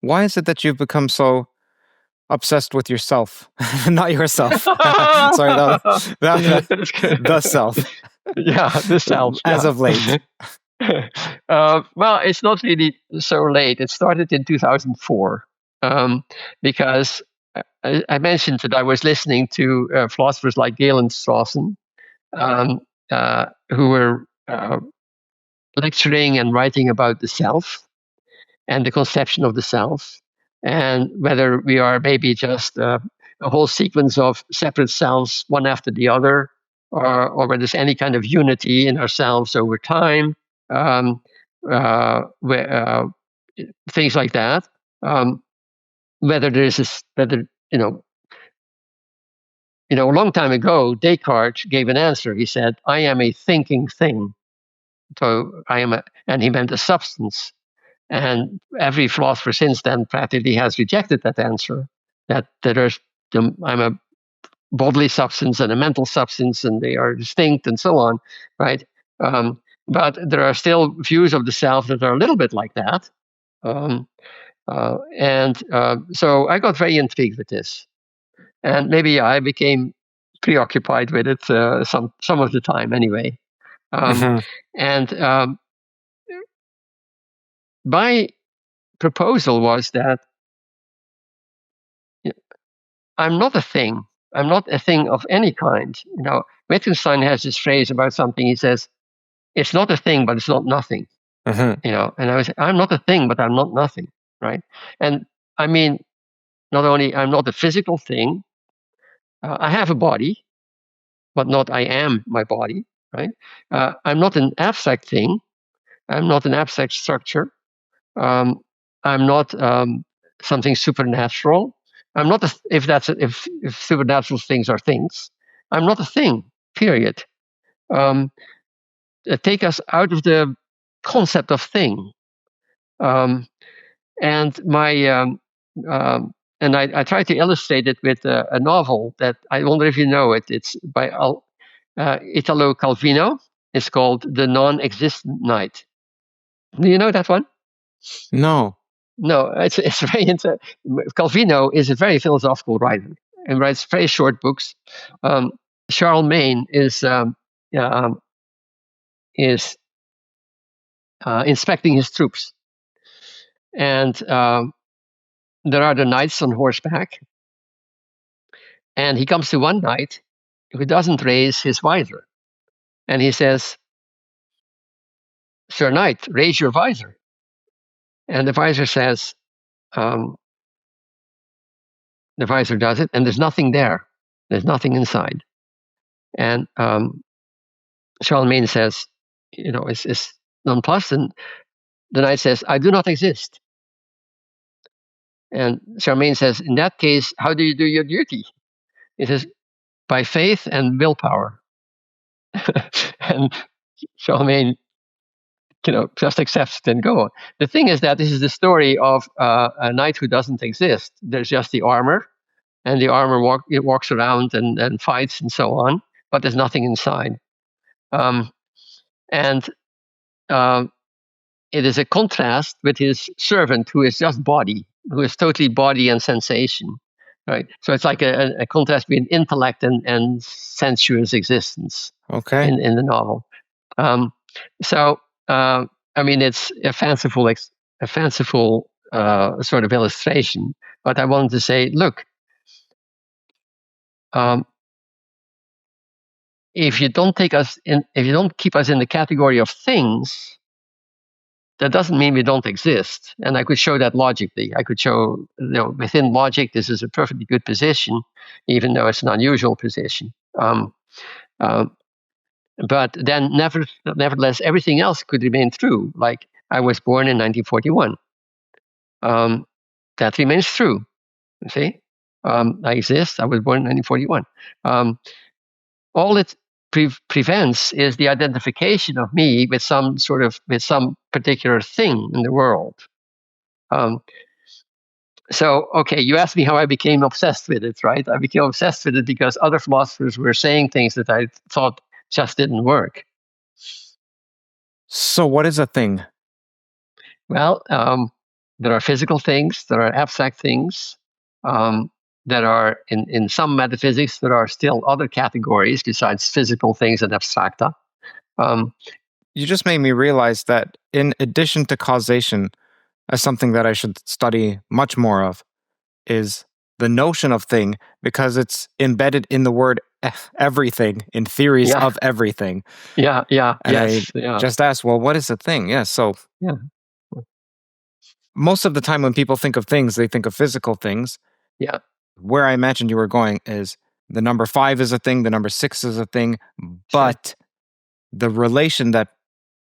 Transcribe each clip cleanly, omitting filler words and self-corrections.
Why is it that you've become so obsessed with yourself, not yourself? Sorry, That's good. the self. Yeah, the self. As of late. Well, it's not really so late. It started in 2004 because I mentioned that I was listening to philosophers like Galen and Fraassen, who were lecturing and writing about the self and the conception of the self, and whether we are maybe just a whole sequence of separate selves, one after the other, or whether there's any kind of unity in ourselves over time, things like that. Whether there's this, whether a long time ago, Descartes gave an answer. He said, "I am a thinking thing." So and he meant a substance. And every philosopher since then practically has rejected that answer, that I'm a bodily substance and a mental substance, and they are distinct and so on, right? But there are still views of the self that are a little bit like that. So I got very intrigued with this. And maybe I became preoccupied with it some of the time anyway. And my proposal was that I'm not a thing. I'm not a thing of any kind. Wittgenstein has this phrase about something. He says, "It's not a thing, but it's not nothing." And I was, I'm not a thing, but I'm not nothing, right? And I mean, not only I'm not a physical thing, I have a body, but not I am my body, right? I'm not an abstract thing. I'm not an abstract structure. I'm not something supernatural. I'm not if supernatural things are things. I'm not a thing. Period. Take us out of the concept of thing. And I try to illustrate it with a novel that I wonder if you know it. It's by Italo Calvino. It's called The Non-Existent Night. Do you know that one? No. No, it's very interesting. Calvino is a very philosophical writer and writes very short books. Charlemagne is inspecting his troops, and there are the knights on horseback, and he comes to one knight who doesn't raise his visor, and he says, "Sir Knight, raise your visor." And the visor says, the visor does it, and there's nothing there. There's nothing inside. And Charlemagne says, it's nonplussed, and the knight says, "I do not exist." And Charlemagne says, "In that case, how do you do your duty?" He says, "By faith and willpower." And Charlemagne, just accepts it and go on. The thing is that this is the story of a knight who doesn't exist. There's just the armor, and the armor walks around and fights and so on, but there's nothing inside. It is a contrast with his servant, who is just body, who is totally body and sensation, right? So it's like a contrast between intellect and sensuous existence. Okay. In the novel. It's a fanciful sort of illustration, but I wanted to say, look, if you don't keep us in the category of things, that doesn't mean we don't exist. And I could show that logically. I could show, within logic, this is a perfectly good position, even though it's an unusual position. But then, nevertheless, everything else could remain true. Like, I was born in 1941. That remains true. You see, I exist. I was born in 1941. All it prevents is the identification of me with some particular thing in the world. So, okay, you asked me how I became obsessed with it, right? I became obsessed with it because other philosophers were saying things that I thought just didn't work. So what is a thing? Well, there are physical things, there are abstract things. There are, in some metaphysics, there are still other categories besides physical things and abstracta. You just made me realize that in addition to causation, as something that I should study much more of, is the notion of thing, because it's embedded in the word everything, in theories of everything. And I just asked, well, what is a thing? So most of the time when people think of things, they think of physical things. Where I imagined you were going is the number 5 is a thing, the number 6 is a thing, but the relation that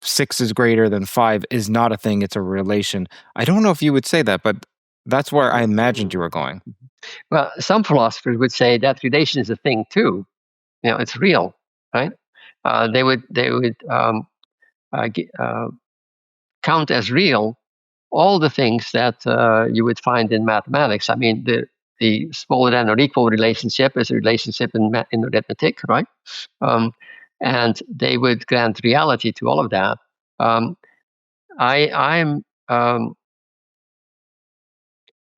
6 is greater than 5 is not a thing, it's a relation. I don't know if you would say that, but that's where I imagined you were going. Well, some philosophers would say that relation is a thing too. It's real, right? They would count as real all the things that you would find in mathematics. I mean, the smaller than or equal relationship is a relationship in arithmetic, right? And they would grant reality to all of that.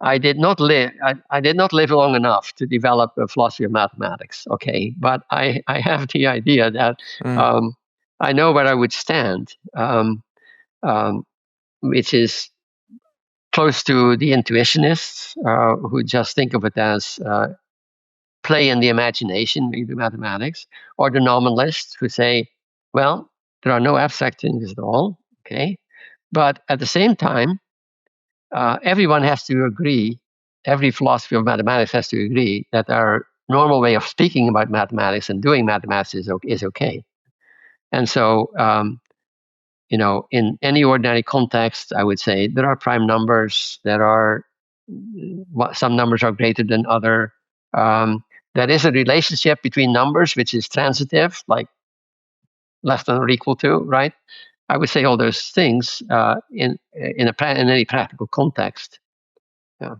I did not live. I did not live long enough to develop a philosophy of mathematics. Okay, but I have the idea that I know where I would stand, which is close to the intuitionists who just think of it as play in the imagination, maybe mathematics, or the nominalists who say, well, there are no abstract things at all. Okay, but at the same time, everyone has to agree, every philosophy of mathematics has to agree that our normal way of speaking about mathematics and doing mathematics is okay. And so, in any ordinary context, I would say there are prime numbers, some numbers are greater than other. There is a relationship between numbers, which is transitive, like less than or equal to, right? I would say all those things in any practical context. Yeah.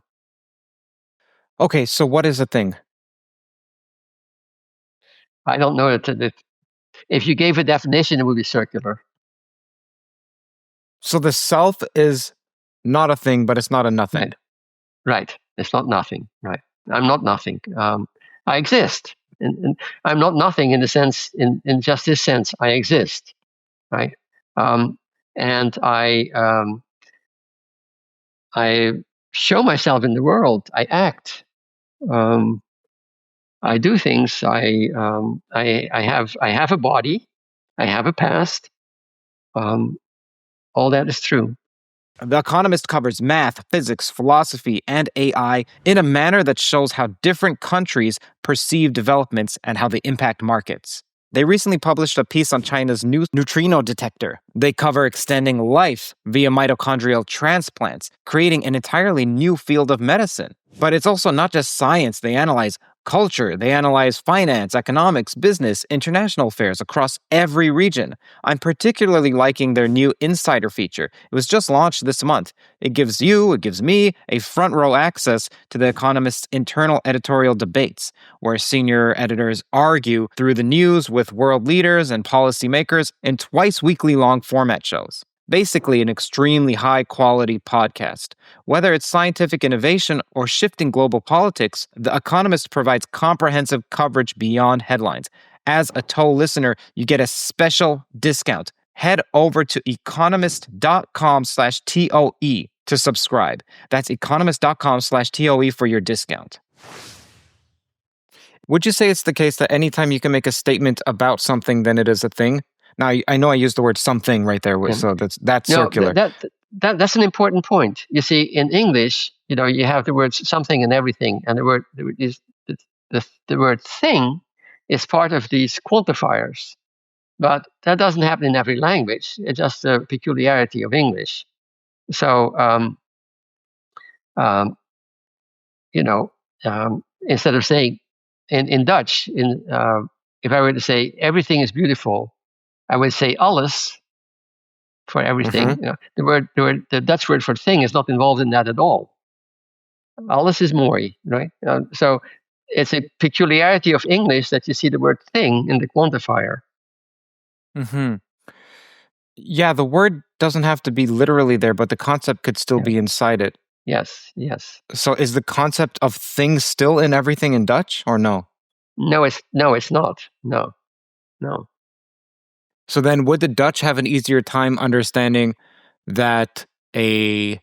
Okay, so what is a thing? I don't know that if you gave a definition, it would be circular. So the self is not a thing, but it's not a nothing. Right. It's not nothing. Right. I'm not nothing. I exist. And I'm not nothing in the sense, in just this sense, I exist. Right. And I show myself in the world. I act. I do things. I have a body. I have a past. All that is true. The Economist covers math, physics, philosophy, and AI in a manner that shows how different countries perceive developments and how they impact markets. They recently published a piece on China's new neutrino detector. They cover extending life via mitochondrial transplants, creating an entirely new field of medicine. But it's also not just science. They analyze culture, they analyze finance, economics, business, international affairs across every region. I'm particularly liking their new Insider feature. It was just launched this month. It gives me a front row access to The Economist's internal editorial debates, where senior editors argue through the news with world leaders and policymakers in twice weekly long format shows. Basically, an extremely high-quality podcast. Whether it's scientific innovation or shifting global politics, The Economist provides comprehensive coverage beyond headlines. As a TOE listener, you get a special discount. Head over to economist.com/TOE to subscribe. That's economist.com/TOE for your discount. Would you say it's the case that anytime you can make a statement about something, then it is a thing? Now, I know I used the word something right there, so that's circular. That's an important point. You see, in English, you have the words something and everything, and the word thing is part of these quantifiers. But that doesn't happen in every language. It's just a peculiarity of English. So, instead of saying in Dutch, if I were to say everything is beautiful, I would say alles for everything. Mm-hmm. The Dutch word for thing is not involved in that at all. Alles is mooi, right? So it's a peculiarity of English that you see the word thing in the quantifier. Mm-hmm. Yeah, the word doesn't have to be literally there, but the concept could still be inside it. Yes. So is the concept of things still in everything in Dutch, or no? No, it's not. No. So then would the Dutch have an easier time understanding that a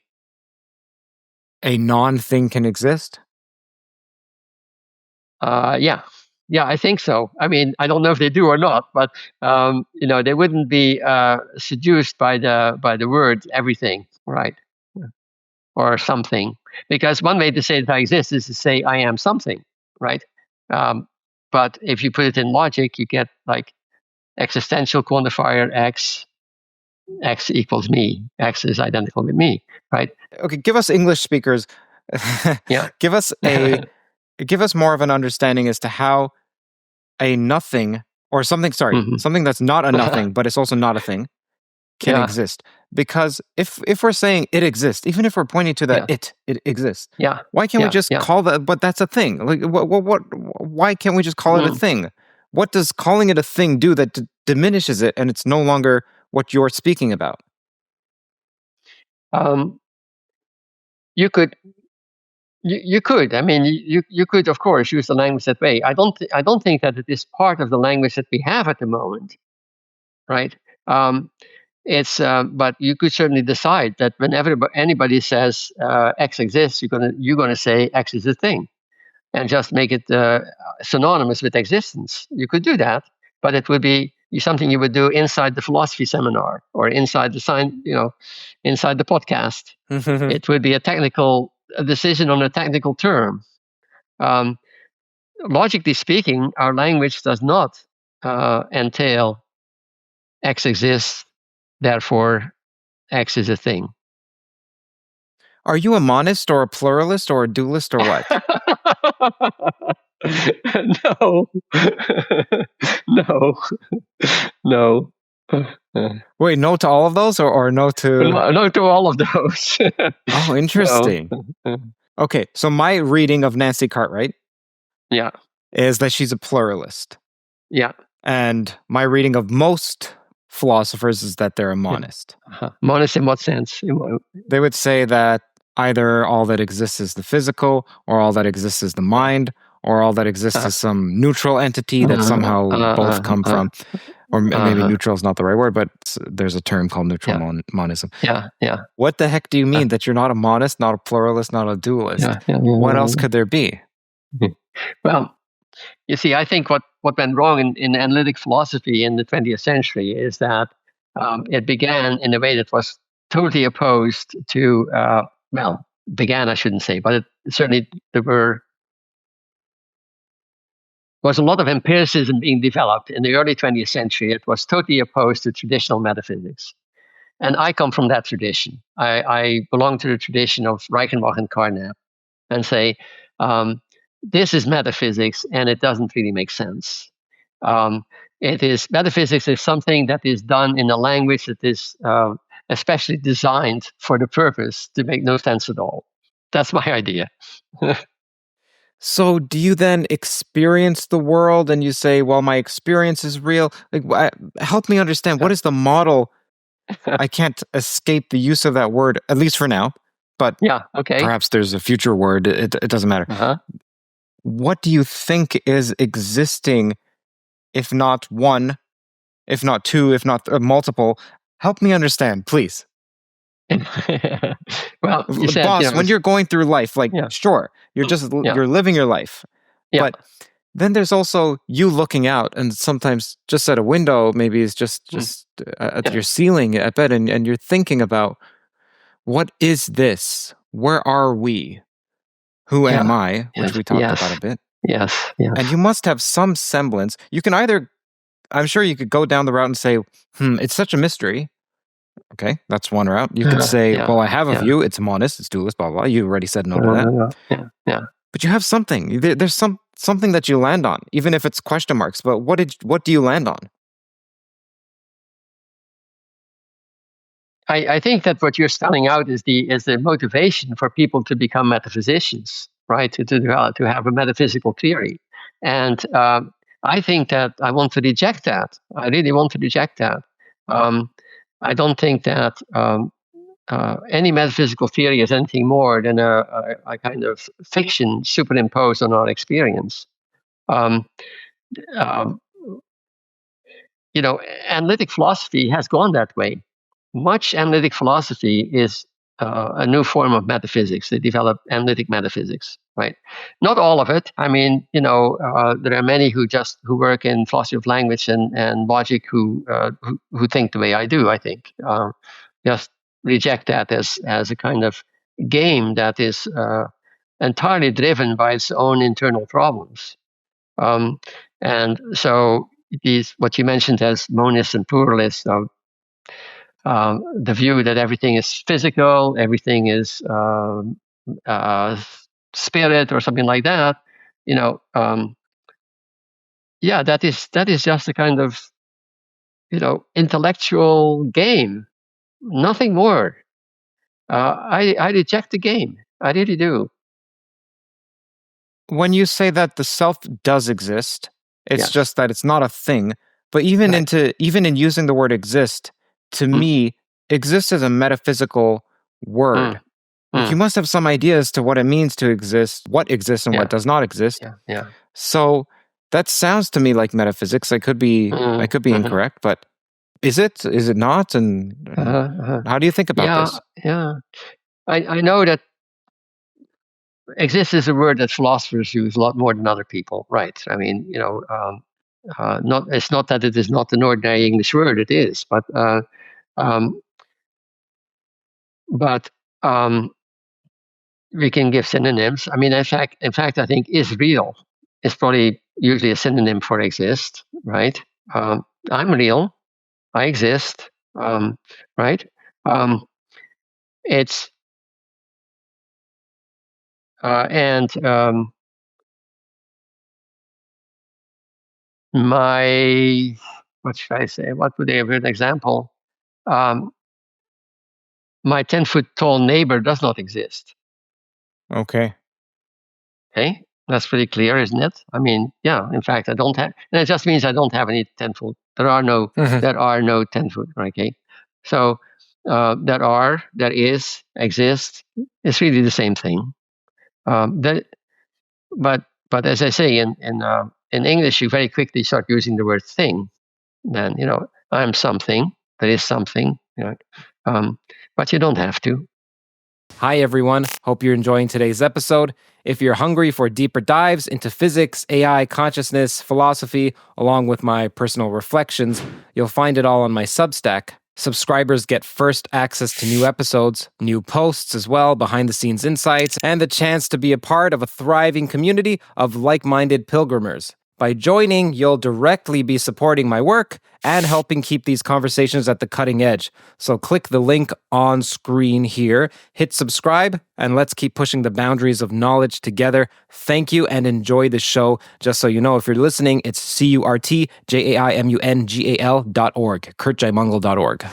non-thing can exist? Yeah, I think so. I mean, I don't know if they do or not, but they wouldn't be seduced by the word everything, right? Or something, because one way to say that I exist is to say I am something, right? But if you put it in logic, you get like existential quantifier x equals me. X is identical with me, right? Okay, give us English speakers. Yeah. Give us more of an understanding as to how a nothing or something, something that's not a nothing, but it's also not a thing, can exist. Because if we're saying it exists, even if we're pointing to that it exists, why can't we just call that? But that's a thing. Like what? Why can't we just call it a thing? What does calling it a thing do that diminishes it, and it's no longer what you're speaking about? You could. You could. I mean, you could, of course, use the language that way. I don't think that it is part of the language that we have at the moment, right? But you could certainly decide that whenever anybody says X exists, you're gonna say X is a thing, and just make it synonymous with existence. You could do that, but it would be something you would do inside the philosophy seminar or inside the science, inside the podcast. It would be a decision on a technical term. Logically speaking, our language does not entail X exists, therefore X is a thing. Are you a monist or a pluralist or a dualist or what? No. Wait, no to all of those, or no to? No to all of those. Oh, interesting. No. Okay, so my reading of Nancy Cartwright, is that she's a pluralist. Yeah, and my reading of most philosophers is that they're a monist. Monist in what sense? They would say that either all that exists is the physical, or all that exists is the mind, or all that exists is some neutral entity that somehow both come from. Or maybe neutral is not the right word, but there's a term called neutral monism. Yeah. What the heck do you mean that you're not a monist, not a pluralist, not a dualist? What else could there be? Well, you see, I think what went wrong in analytic philosophy in the 20th century is that it began in a way that was totally opposed to, began, I shouldn't say, but certainly there was a lot of empiricism being developed in the early 20th century. It was totally opposed to traditional metaphysics. And I come from that tradition. I belong to the tradition of Reichenbach and Carnap and say, this is metaphysics and it doesn't really make sense. Metaphysics is something that is done in a language that is especially designed for the purpose to make no sense at all. That's my idea. So do you then experience the world and you say, well, my experience is real? Like, help me understand, what is the model? I can't escape the use of that word, at least for now. But perhaps there's a future word. It doesn't matter. What do you think is existing, if not one, if not two, if not multiple? Help me understand, please. Well, you said, boss, when you're going through life, sure, you're living your life, but then there's also you looking out, and sometimes just at a window, maybe it's just at your ceiling at bed, and you're thinking about, what is this? Where are we? Who am I? Which we talked about a bit. Yes. And you must have some semblance. You can either, I'm sure you could go down the route and say, it's such a mystery. Okay, that's one route. You could say, well, I have a view. It's monist, it's dualist, blah, blah. You already said no to that. But you have something. There's something that you land on, even if it's question marks. But what do you land on? I think that what you're spelling out is the motivation for people to become metaphysicians, right? To have a metaphysical theory. And I think that I want to reject that. I really want to reject that. I don't think that any metaphysical theory is anything more than a kind of fiction superimposed on our experience. Um, um, Analytic philosophy has gone that way. Much analytic philosophy is a new form of metaphysics. They developed analytic metaphysics, right? Not all of it. I mean, there are many who work in philosophy of language and logic who think the way I do. I think just reject that as a kind of game that is entirely driven by its own internal problems. And so these, what you mentioned as monists and pluralists, the view that everything is physical, everything is spirit or something like that, that is just a kind of intellectual game, nothing more. I reject the game. I really do. When you say that the self does exist, it's just that it's not a thing. But even in using the word exist, to me, exist is a metaphysical word. Like you must have some idea as to what it means to exist, what exists and what does not exist. So that sounds to me like metaphysics. I could be incorrect, but is it? Is it not? And how do you think about this? Yeah, I know that exist is a word that philosophers use a lot more than other people, right? I mean, it's not that it is not an ordinary English word; it is, but we can give synonyms. I mean, in fact, I think is real is probably usually a synonym for exist, right? I'm real, I exist, right? It's my, what should I say? What would be a good example? My 10-foot tall neighbor does not exist. Okay, that's pretty clear, isn't it? I mean, yeah. In fact, I don't have, and it just means I don't have any 10-foot. There are no 10-foot. Okay, so there is, exist. It's really the same thing. But as I say, in English, you very quickly start using the word thing. Then I'm something. There is something. But you don't have to. Hi, everyone. Hope you're enjoying today's episode. If you're hungry for deeper dives into physics, AI, consciousness, philosophy, along with my personal reflections, you'll find it all on my Substack. Subscribers get first access to new episodes, new posts as well, behind-the-scenes insights, and the chance to be a part of a thriving community of like-minded pilgrimers. By joining, you'll directly be supporting my work and helping keep these conversations at the cutting edge. So click the link on screen here, hit subscribe, and let's keep pushing the boundaries of knowledge together. Thank you and enjoy the show. Just so you know, if you're listening, it's CurtJaimungal.org, CurtJaimungal.org.